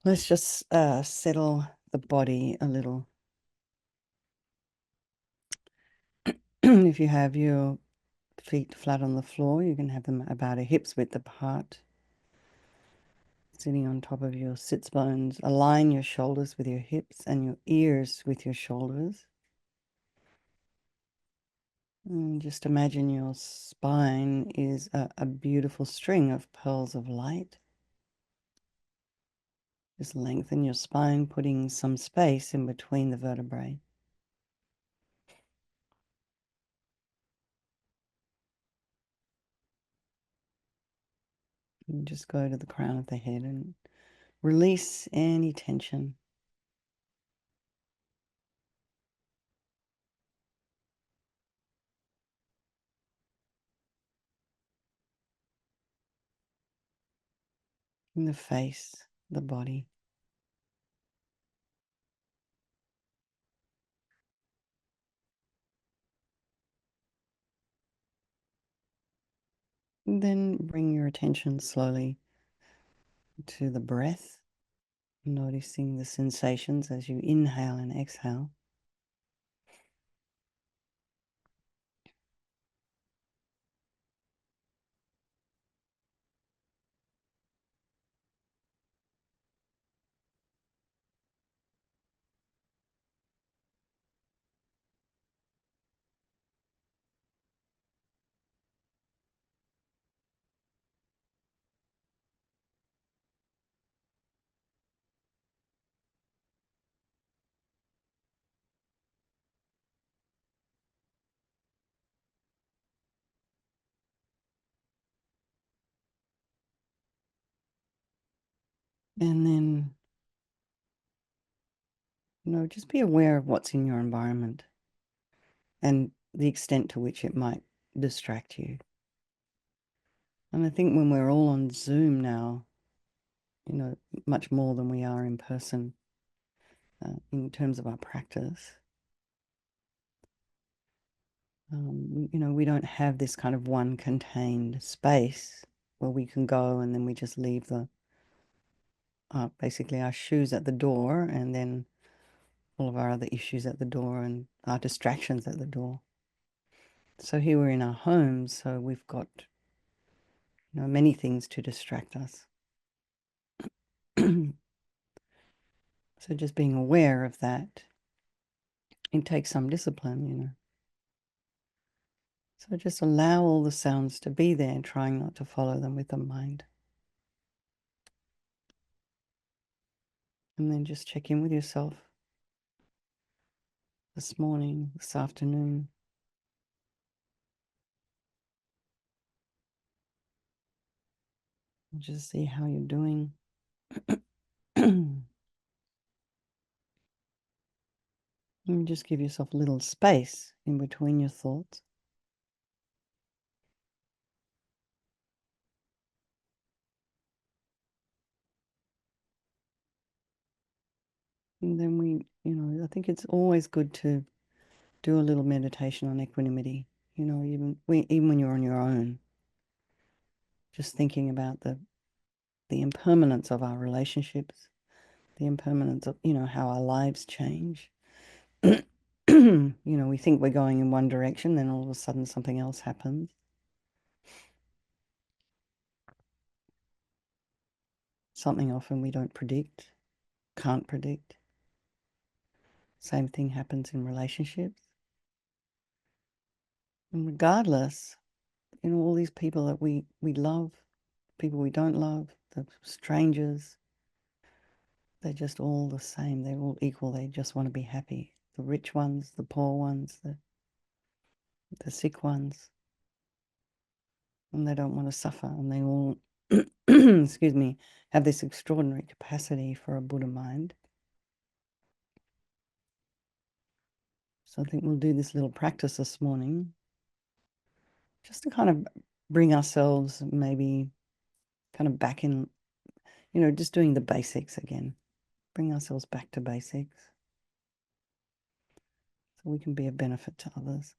Let's just settle the body a little. If you have your feet flat on the floor, you can have them about a hip's width apart, sitting on top of your sits bones. Align your shoulders with your hips and your ears with your shoulders. And just imagine your spine is a beautiful string of pearls of light. Just lengthen your spine, putting some space in between the vertebrae. And just go to the crown of the head and release any tension. In the face, the body. And then bring your attention slowly to the breath, noticing the sensations as you inhale and exhale. And then, just be aware of what's in your environment and the extent to which it might distract you. And I think when we're all on Zoom now, much more than we are in person, in terms of our practice, we don't have this kind of one contained space where we can go and then we just leave basically our shoes at the door and then all of our other issues at the door and our distractions at the door. So here we're in our homes, so we've got many things to distract us. So just being aware of that, it takes some discipline. So just allow all the sounds to be there, trying not to follow them with the mind. And then just check in with yourself this morning, this afternoon. Just see how you're doing. And just give yourself a little space in between your thoughts. And then I think it's always good to do a little meditation on equanimity, even when you're on your own. Just thinking about the impermanence of our relationships, the impermanence of, how our lives change. We think we're going in one direction, then all of a sudden something else happens. Something often we don't predict, can't predict. Same thing happens in relationships. And regardless, all these people that we love, people we don't love, the strangers, they're just all the same. They're all equal. They just want to be happy. The rich ones, the poor ones, the sick ones. And they don't want to suffer. And they all, excuse me, have this extraordinary capacity for a Buddha mind. So I think we'll do this little practice this morning just to kind of bring ourselves maybe kind of back in, just doing the basics again. Bring ourselves back to basics so we can be a benefit to others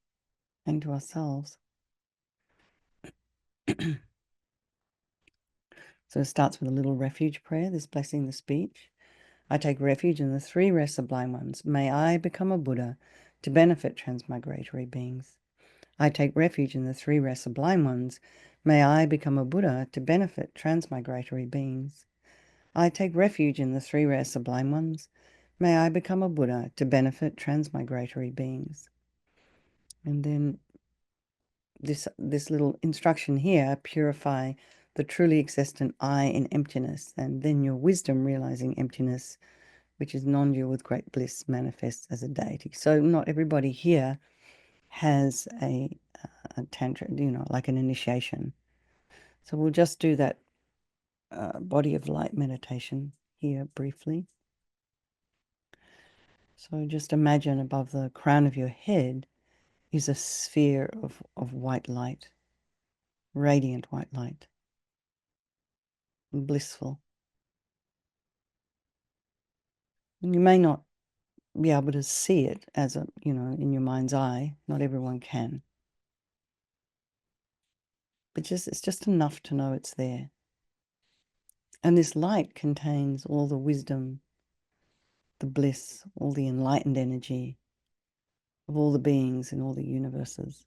and to ourselves. So it starts with a little refuge prayer, this blessing, the speech. I take refuge in the three rare sublime ones. May I become a Buddha to benefit transmigratory beings. I take refuge in the three rare sublime ones. May I become a Buddha to benefit transmigratory beings. I take refuge in the three rare sublime ones. May I become a Buddha to benefit transmigratory beings. And then this little instruction here, purify the truly existent I in emptiness, and then your wisdom realizing emptiness, which is non-dual with great bliss, manifests as a deity. So not everybody here has a tantra, like an initiation. So we'll just do that body of light meditation here briefly. So just imagine above the crown of your head is a sphere of white light, radiant white light, blissful. And you may not be able to see it as in your mind's eye. Not everyone can. But it's just enough to know it's there. And this light contains all the wisdom, the bliss, all the enlightened energy of all the beings in all the universes.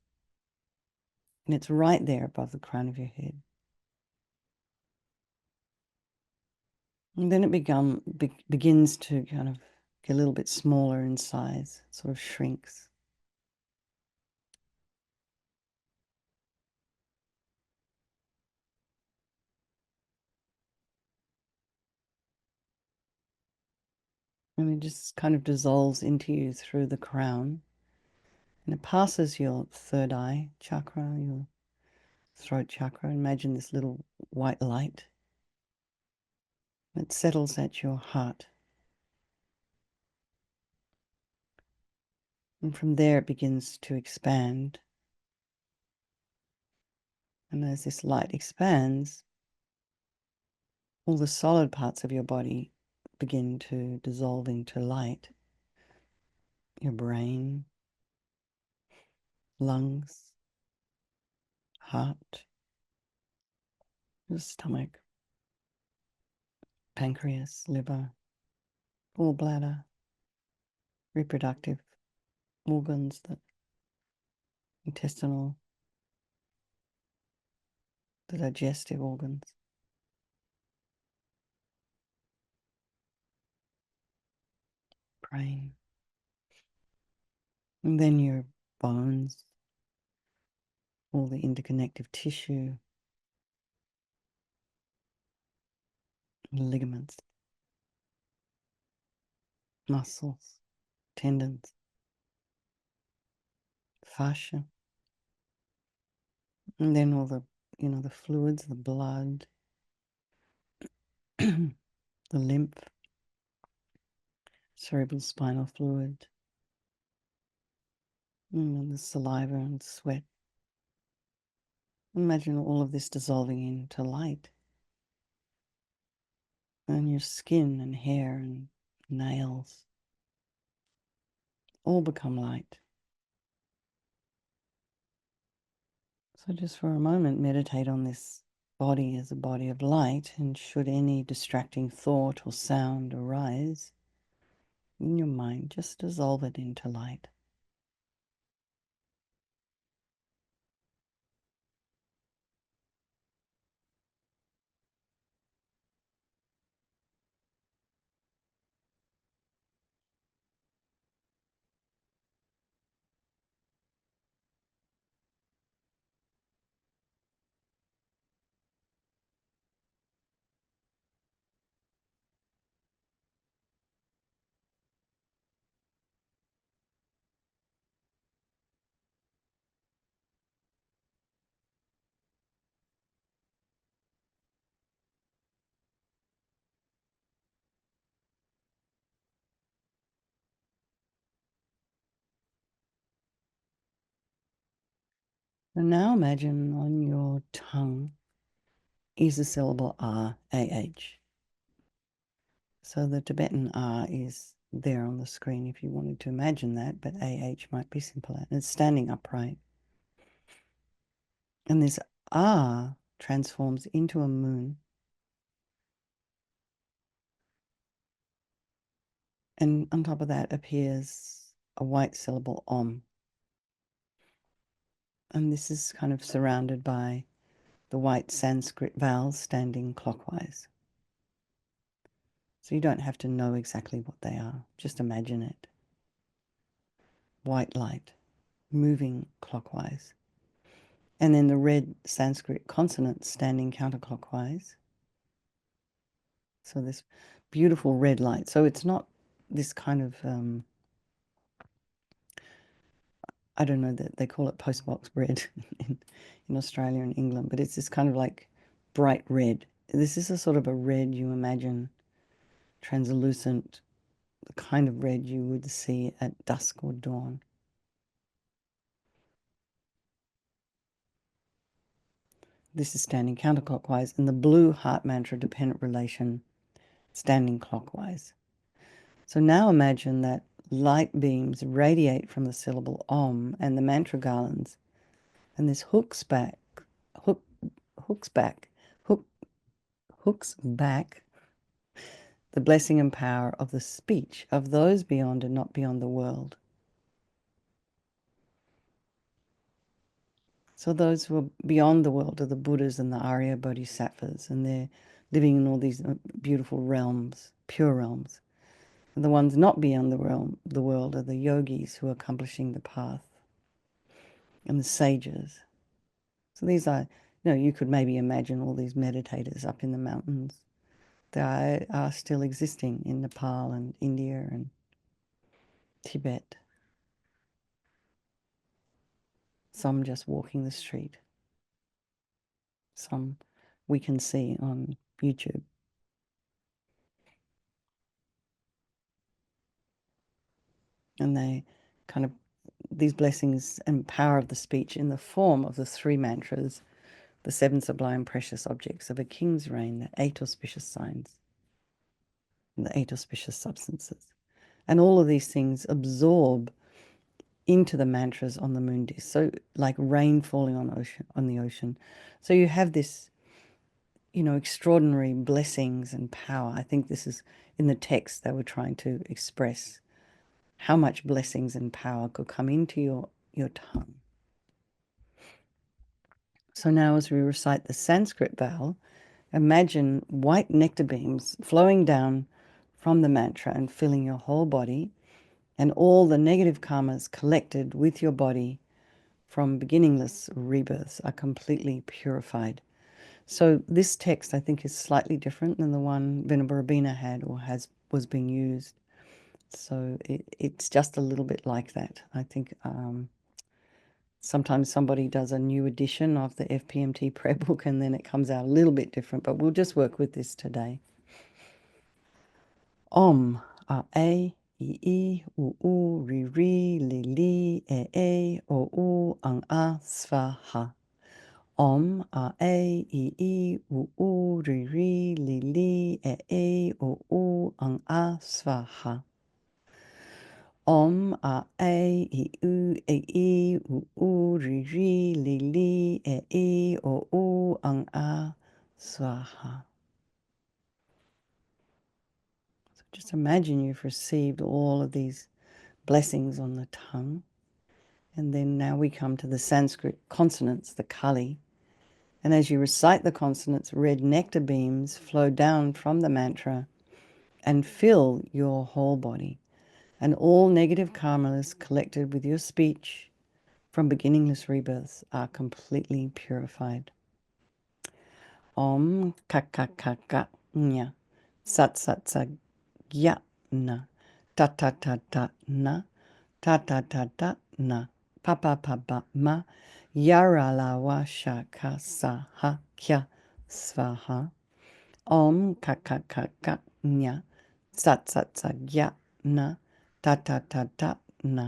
And it's right there above the crown of your head. And then it begins to kind of get a little bit smaller in size, sort of shrinks. And it just kind of dissolves into you through the crown. And it passes your third eye chakra, your throat chakra. Imagine this little white light. It settles at your heart. And from there it begins to expand. And as this light expands, all the solid parts of your body begin to dissolve into light. Your brain, lungs, heart, your stomach, pancreas, liver, gallbladder, reproductive organs, the intestinal, the digestive organs, brain, and then your bones, all the interconnective tissue, ligaments, muscles, tendons, fascia, and then all the fluids, the blood, the lymph, cerebral spinal fluid, the saliva and sweat. Imagine all of this dissolving into light. And your skin and hair and nails all become light. So just for a moment, meditate on this body as a body of light, and should any distracting thought or sound arise in your mind, just dissolve it into light. And now imagine on your tongue is the syllable R, A-H. So the Tibetan R is there on the screen if you wanted to imagine that, but AH might be simpler. And it's standing upright. And this R transforms into a moon. And on top of that appears a white syllable Om. And this is kind of surrounded by the white Sanskrit vowels standing clockwise. So you don't have to know exactly what they are, just imagine it. White light moving clockwise. And then the red Sanskrit consonants standing counterclockwise. So this beautiful red light. So it's not this kind of, I don't know, that they call it postbox red in Australia and England, but it's this kind of like bright red. This is a sort of a red you imagine, translucent, the kind of red you would see at dusk or dawn. This is standing counterclockwise, and the blue heart mantra dependent relation standing clockwise. So now imagine that light beams radiate from the syllable Om and the mantra garlands, and this hooks back, hooks back, hook, hooks back the blessing and power of the speech of those beyond and not beyond the world. So those who are beyond the world are the Buddhas and the Arya Bodhisattvas, and they're living in all these beautiful realms, pure realms. And the ones not beyond the world are the yogis who are accomplishing the path, and the sages. So these are, you could maybe imagine all these meditators up in the mountains. They are still existing in Nepal and India and Tibet. Some just walking the street. Some we can see on YouTube. And they kind of, these blessings and power of the speech in the form of the three mantras, the seven sublime precious objects of a king's reign, the eight auspicious signs, and the eight auspicious substances. And all of these things absorb into the mantras on the moon disk. So like rain falling on the ocean. So you have this, extraordinary blessings and power. I think this is in the text they were trying to express how much blessings and power could come into your tongue. So now as we recite the Sanskrit vowel, imagine white nectar beams flowing down from the mantra and filling your whole body, and all the negative karmas collected with your body from beginningless rebirths are completely purified. So this text, I think, is slightly different than the one Venerable Rabina had or was being used. So it's just a little bit like that. I think sometimes somebody does a new edition of the FPMT prayer book and then it comes out a little bit different, but we'll just work with this today. Om, a, I, u, ri, li, o, a, svaha. Om, a, I, u, ri, li, o, a, svaha. Om, a, I, u, ri, li, o, a, svaha. So just imagine you've received all of these blessings on the tongue. And then now we come to the Sanskrit consonants, the Kali. And as you recite the consonants, red nectar beams flow down from the mantra and fill your whole body. And all negative karmas collected with your speech from beginningless rebirths are completely purified. Om ka nya sat gya na ta na ta na pa ma yara wa shaka sa ha kya svaha. Om ka nya sat gya na ta na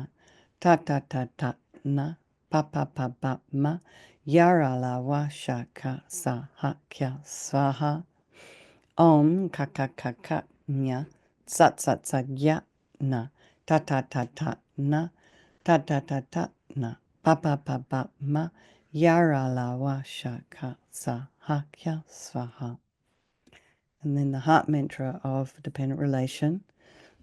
ta na pa ma yara wa shaka sa ha kya svaha. Om ka nya sat gya na ta na ta na pa ma yara wa shaka sa ha kya svaha. And then the heart mantra of dependent relation.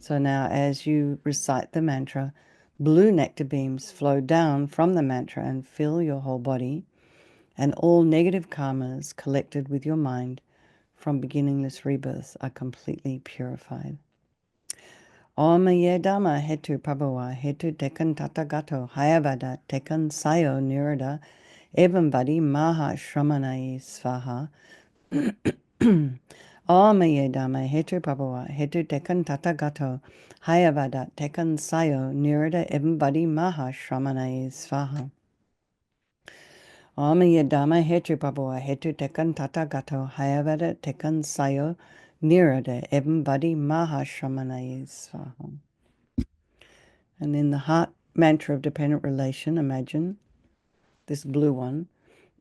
So now, as you recite the mantra, blue nectar beams flow down from the mantra and fill your whole body, and all negative karmas collected with your mind from beginningless rebirths are completely purified. Om ye dhamma hetu prabhava hetu tekan tatagato hayavada tekan sayo nirada evam vadi maha shramanai svaha. Om ye dhamma hetu prabhava hetu tekan tatagato hayavada tekan sayo nirada evam vadi maha shramanai svaha. Om ye dhamma hetu prabhava hetu tekan tatagato hayavada tekan sayo nirada evam vadi maha shramanai svaha. And in the heart mantra of dependent relation, imagine this blue one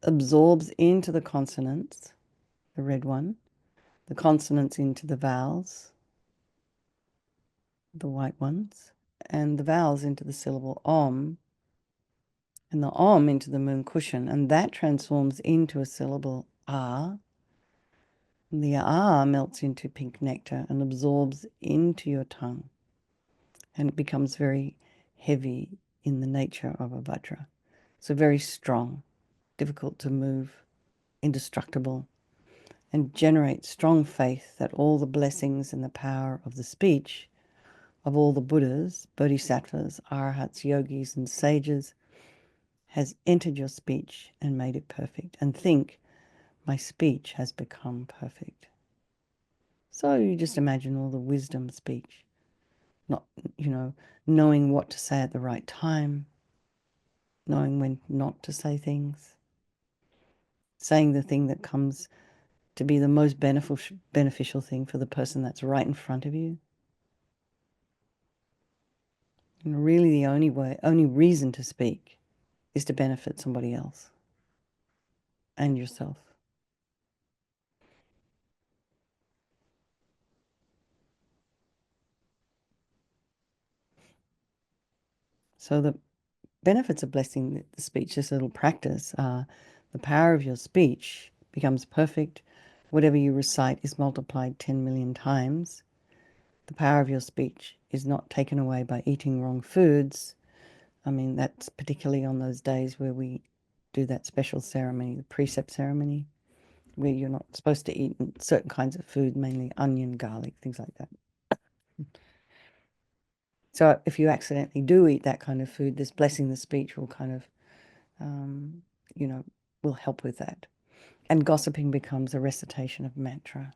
absorbs into the consonants, the red one, the consonants into the vowels, the white ones, and the vowels into the syllable om, and the om into the moon cushion, and that transforms into a syllable ah. And the ah melts into pink nectar and absorbs into your tongue, and it becomes very heavy in the nature of a vajra. So very strong, difficult to move, indestructible, and generate strong faith that all the blessings and the power of the speech of all the Buddhas, Bodhisattvas, Arhats, Yogis, and sages has entered your speech and made it perfect. And think, my speech has become perfect. So you just imagine all the wisdom speech, not, knowing what to say at the right time, knowing when not to say things, saying the thing that comes to be the most beneficial thing for the person that's right in front of you. And really the only reason to speak is to benefit somebody else and yourself. So the benefits of blessing the speech, this little practice, are the power of your speech becomes perfect. Whatever you recite is multiplied 10 million times. The power of your speech is not taken away by eating wrong foods. I mean, that's particularly on those days where we do that special ceremony, the precept ceremony, where you're not supposed to eat certain kinds of food, mainly onion, garlic, things like that. So if you accidentally do eat that kind of food, this blessing the speech will kind of, will help with that. And gossiping becomes a recitation of mantra.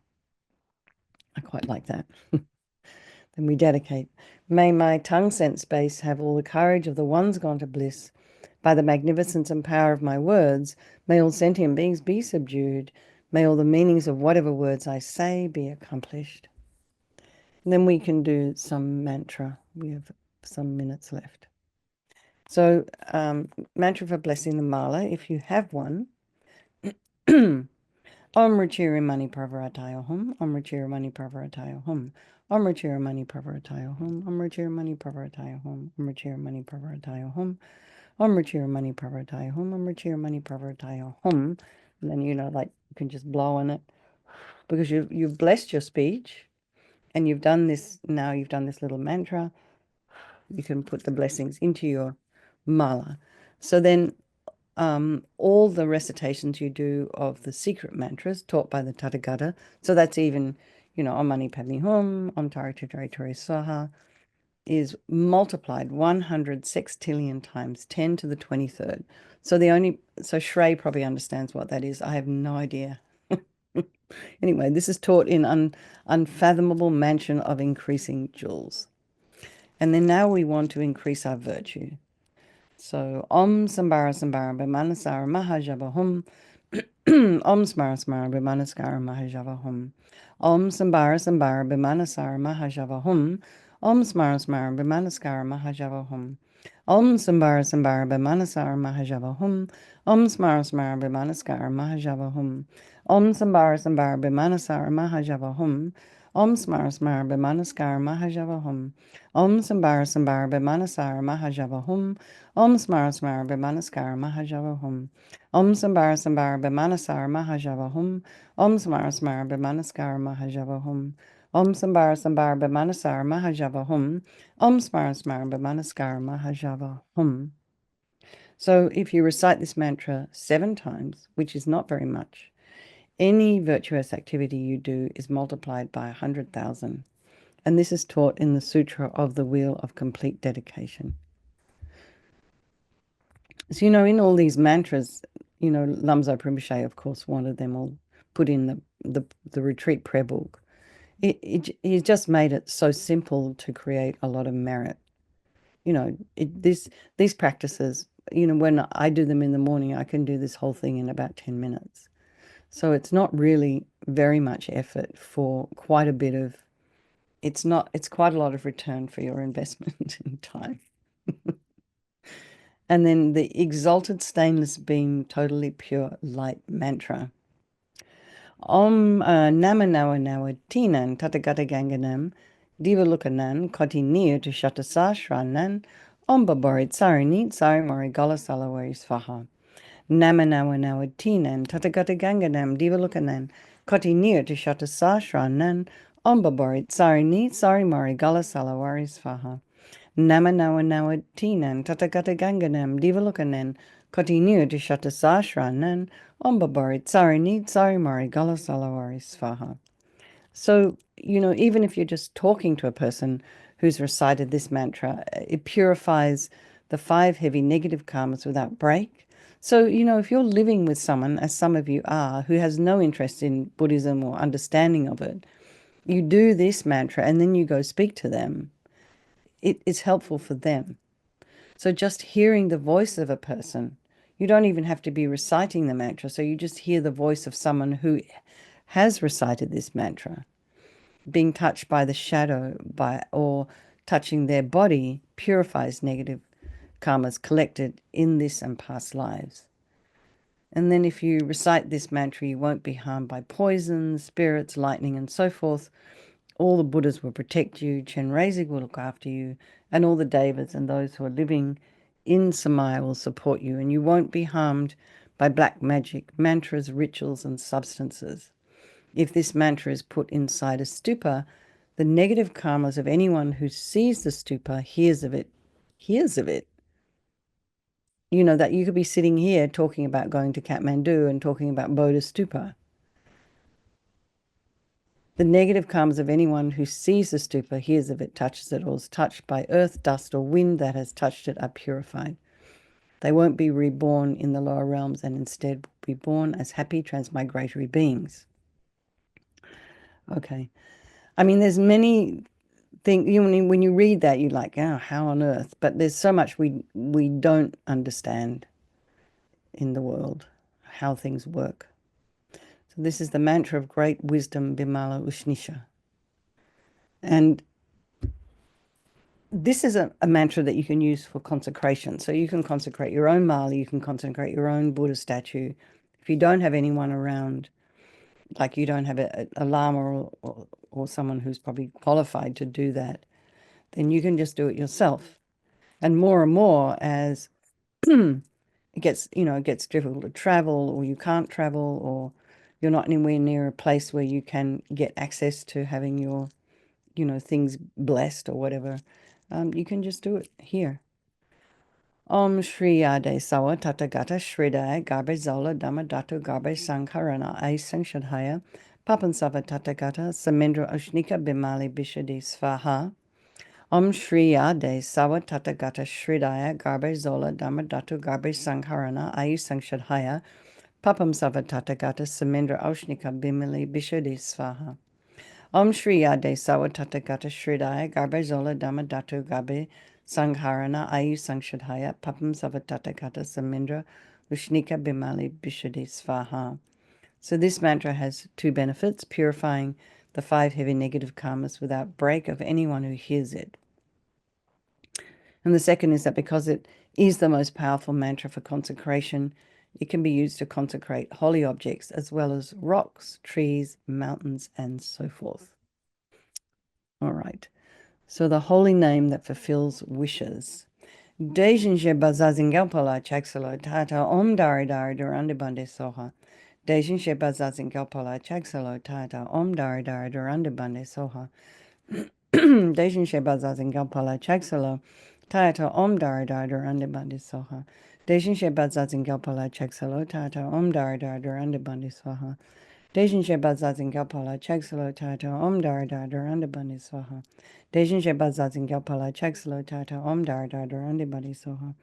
I quite like that. Then we dedicate. May my tongue sense space have all the courage of the ones gone to bliss. By the magnificence and power of my words, may all sentient beings be subdued. May all the meanings of whatever words I say be accomplished. And then we can do some mantra. We have some minutes left. So, mantra for blessing the mala, if you have one. Om Ruchiri Mani Parvarataya Hum, Om Ruchiri Mani Parvarataya Hum, Om Ruchiri Mani Parvarataya Hum, Om Ruchiri Mani Parvarataya Hum, Om Ruchiri Mani Parvarataya Hum, Om Ruchiri Mani Parvarataya Hum, Om Ruchiri Mani Parvarataya Hum. And then, you can just blow on it because you've blessed your speech and you've done this little mantra. You can put the blessings into your mala. So then all the recitations you do of the secret mantras taught by the Tathagata, so that's even, Om Mani Padme Hum, Om Tari Tutari Tori Swaha, is multiplied 100 sextillion times 10 to the 23rd. So Shrey probably understands what that is. I have no idea. Anyway, this is taught in unfathomable mansion of increasing jewels. And then now we want to increase our virtue. So Om Sambara Sambara Bimanasara Mahajaba Hum. Om Smara Smara Bimanaskara Mahajava Hum. Om Sambara Sambara Bimanasara Mahajava Hum. Om Smara Smara Bimanaskara Mahajava Hum. Om Sambara Sambara Bimanasara Mahajava Hum. Om Smara Smara Bimanaskara Mahajava Hum. Om Sambara Sambara Bimanasara Mahajava Hum. Om Smara Smara Bimanaskara Mahajava Hum. Om Sambara Sambara Bimanasara Mahajava Hum. Om Smara Smara Bimanaskara Mahajava Hum. Om Sambara Sambara Bimanasara Mahajava Hum. Om Smara Smara Bimanaskara Mahajava Hum. Om Sambara Sambara Bhamanasara Mahajava Hum. Om Smara Smara Bhamanaskara Mahajava Hum. So if you recite this mantra 7 times, which is not very much, any virtuous activity you do is multiplied by 100,000. And this is taught in the Sutra of the Wheel of Complete Dedication. So, in all these mantras, Lamso Rinpoche, of course, wanted them all put in the retreat prayer book. He's just made it so simple to create a lot of merit. These practices, when I do them in the morning, I can do this whole thing in about 10 minutes. So it's not really very much effort for quite a bit of, it's quite a lot of return for your investment in time. And then the exalted stainless beam, totally pure light mantra. Om Nama Nawa Nawa Tinan Tatagata Ganganam Divalukanan Koti Nir to Shatasashranan Om Baborit Sarinit Sarimori Gala Salawari Svaha. Nama Nawa Nawa Tinan Tatagata Ganganam Divalukanan Koti Nir to Shatasashranan Om Baborit Sarinit Sarimori Gala Salawari Svaha. Nama Nawa Nawa Tinan Tatagata Ganganam Divalukanan Koti Nir to Shatasashranan Ombabari Tsarini Tsarimari Galasalawari Svaha. So, even if you're just talking to a person who's recited this mantra, it purifies the 5 heavy negative karmas without break. So, if you're living with someone, as some of you are, who has no interest in Buddhism or understanding of it, you do this mantra and then you go speak to them. It is helpful for them. So just hearing the voice of a person, you don't even have to be reciting the mantra. So you just hear the voice of someone who has recited this mantra, being touched by the shadow or touching their body purifies negative karmas collected in this and past lives. And then if you recite this mantra, you won't be harmed by poison, spirits, lightning, and so forth. All the Buddhas will protect you, Chenrezig will look after you, and all the Devas and those who are living in Samaya will support you, and you won't be harmed by black magic, mantras, rituals, and substances. If this mantra is put inside a stupa, the negative karmas of anyone who sees the stupa hears of it. That you could be sitting here talking about going to Kathmandu and talking about Bodha Stupa. The negative karmas of anyone who sees the stupa, hears of it, touches it, or is touched by earth, dust, or wind that has touched it are purified. They won't be reborn in the lower realms and instead will be born as happy transmigratory beings. Okay. I mean, there's many things, when you read that, you're like, oh, how on earth? But there's so much we don't understand in the world, how things work. So this is the mantra of great wisdom, Bimala Ushnisha. And this is a mantra that you can use for consecration. So you can consecrate your own mala, you can consecrate your own Buddha statue. If you don't have anyone around, like you don't have a lama or someone who's probably qualified to do that, then you can just do it yourself. And more as it gets difficult to travel, or you can't travel, or you're not anywhere near a place where you can get access to having your things blessed or whatever, you can just do it here. Om Shri Ade Sawa Tathagata Shridaya Garbe Zola Dhammadhatu Garbe Sankharana Ai Sanshadhaya Papansava Tathagata Samendra Ushnika Bimali Bishadi Svaha. Om Shri Ade Sawa Tathagata Shridaya Garbe Zola Dhammadhatu Garbe Sankharana Ai Sanshadhaya Papamsava Tathagata Samendra Ushnika Bimali Bishadi Svaha. Om Shri Ade Sawa Tathagata Shridaya Garbe Zola Dhammadhatu Garbe Sangharana Ayu Sangshadhaya Papam Savatatakata Samindra Ushnika Bimali Bishadi Svaha. So this mantra has 2 benefits: purifying the 5 heavy negative karmas without break of anyone who hears it. And the second is that because it is the most powerful mantra for consecration, it can be used to consecrate holy objects as well as rocks, trees, mountains, and so forth. All right. So the holy name that fulfills wishes. Dejinje bazazingelpala chaksala tata om dari dari durandibande soha. Dejin Sheba Zazin Galpala Chaksalo Tata Om Dar Dar Durandabande Soha. Dejin Sheba Zazin Galpala Chaksalo Tata Om Dar Dar Durandabande Soha. Dejin Sheba Zazin Galpala Chaksalo Tata Om Dar Dar Durandabande Soha. Dejin Sheba Zazin Galpala Chaksalo Tata Om Dar Dar Durandabande Soha. Dejin Sheba Zazin Galpala Chaksalo Tata Om Dar Dar Durandabande Soha.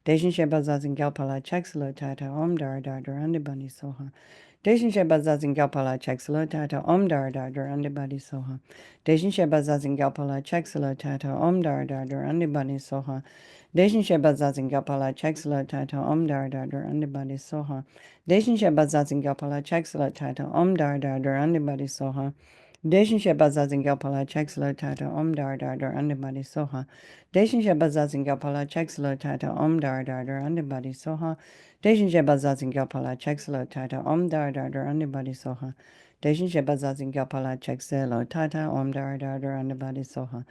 Dejin Sheba Zazin Galpala Chaksalo Tata Om Dar Dar Durandabande Soha. Dejin Sheba Zazin Galpala Chaksalo Tata Om Dar Dar Durandabande Soha. Dejin Sheba Zazin Galpala Chaksalo Tata Om Dar Dar Durandabande Soha. Dejin Sheba Zazin Galpala Chaksalo Tata Om Dar Dar Durandabande Soha. Dejin Sheba Zazin Galpala Chaksalo Tata Om Dar Dar Durandabande Soha. Dejin Sheba Zazin Galpala Chaksalo Tata Om Dar Dar Durandabande Soha. Dejin Sheba Zazin Galpala Chaksalo Tata Om Dar Dar Durandabande Soha. Dejin Sheba Zazin Galpala Chaksalo Tata Om Dar Dar Durandabande Soha. Dejin Sheba Zazin Galpala Chaksalo Tata Om Dar Dar Durandabande Soha.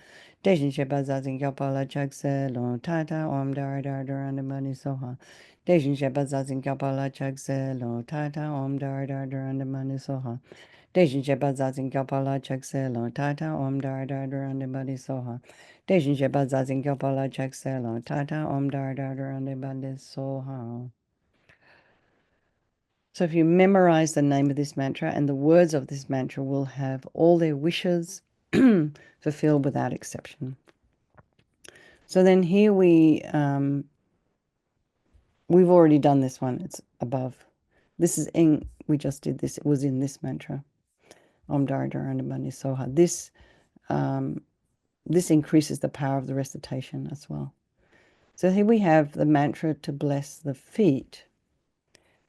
Dejin Sheba Zazin Galpala Chaksalo Tata Om Dar Dar Durandabande Soha. Dejin Sheba Zazin Galpala Chaksalo Tata Om Dar Dar Durandabande Soha. Dejin Sheba Zazin Galpala Chaksalo Tata Om Dar Dar Durandabande Soha. Dejin Sheba Zazin Galpala Chaksalo Tata Om Dar Dar Durandabande Soha. So if you memorize the name of this mantra and the words of this mantra will have all their wishes fulfilled without exception. So then here we've already done this one. It's above. This is we just did this. It was in this mantra. Om Dar Darandamani Soha. This increases the power of the recitation as well. So here we have the mantra to bless the feet.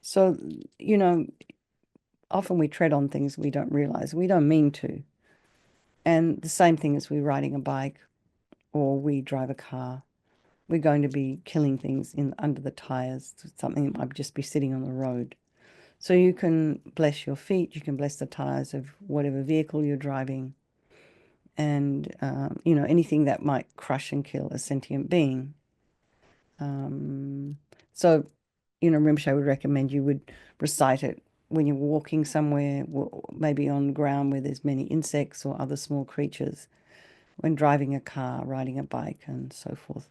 So, often we tread on things we don't realize. We don't mean to. And the same thing as we're riding a bike or we drive a car. We're going to be killing things under the tires, something that might just be sitting on the road. So you can bless your feet, you can bless the tires of whatever vehicle you're driving, and, anything that might crush and kill a sentient being. So, Rinpoche would recommend you would recite it when you're walking somewhere, maybe on ground where there's many insects or other small creatures, when driving a car, riding a bike, and so forth.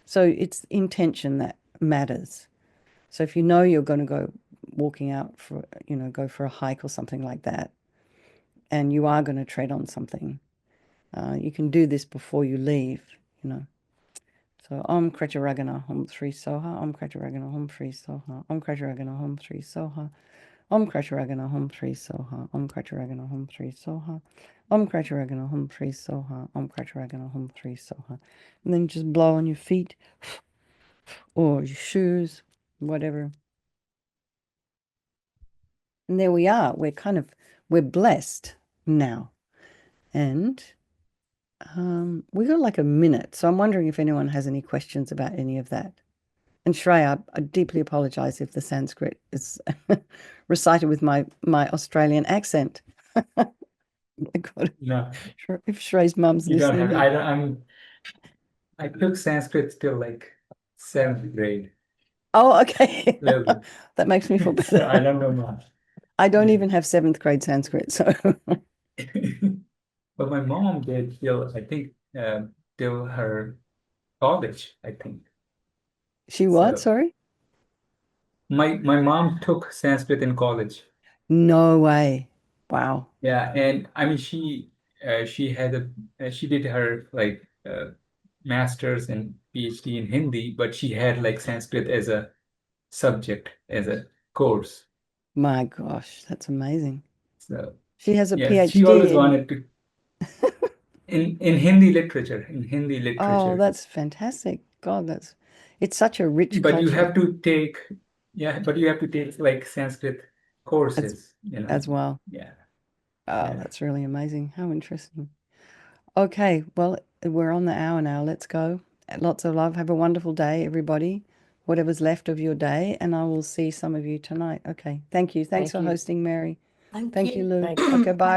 So it's intention that matters. So if you know you're going to go walking out for, go for a hike or something like that, and you are going to tread on something, you can do this before you leave, So Om Krecharagana Hum Sri Soha, Om Krecharagana Hum Sri Soha, Om Krecharagana Hum Sri Soha, Om Krecharagana Hum Sri Soha, Om Krecharagana Hum Sri Soha, Om Krecharagana Hum Sri Soha, Om Krecharagana Hum Sri Soha. And then just blow on your feet or your shoes, whatever. And there we are. We're blessed now. And we got like a minute. So I'm wondering if anyone has any questions about any of that. And Shreya, I deeply apologize if the Sanskrit is recited with my Australian accent. No, If Shreya's mum's you don't listening have. here. I took Sanskrit till like 7th grade. Oh, okay. Little bit. That makes me feel better. So I don't know much. I don't even have 7th grade Sanskrit, so But my mom did till, I think, till her college, I think. she what? So Sorry? my mom took Sanskrit in college. No way. Wow. Yeah, and I mean she had she did her like master's and PhD in Hindi, but she had like Sanskrit as a subject, as a course. My gosh, that's amazing. So She has a yes, she always PhD in. wanted to in Hindi literature, in Hindi Oh, literature. that's fantastic. God, it's such a rich But you culture have to take, yeah, but you have to take like Sanskrit as courses, as well. Yeah, Oh, yeah. that's really amazing. How interesting. Okay, well, we're on the hour now. Let's go. Lots of love. Have a wonderful day, everybody. Whatever's left of your day, and I will see some of you tonight. Okay. Thank you. Thanks Thank for you. hosting, Mary. Thank Thank you, you. Lou. Thank you. Okay, bye.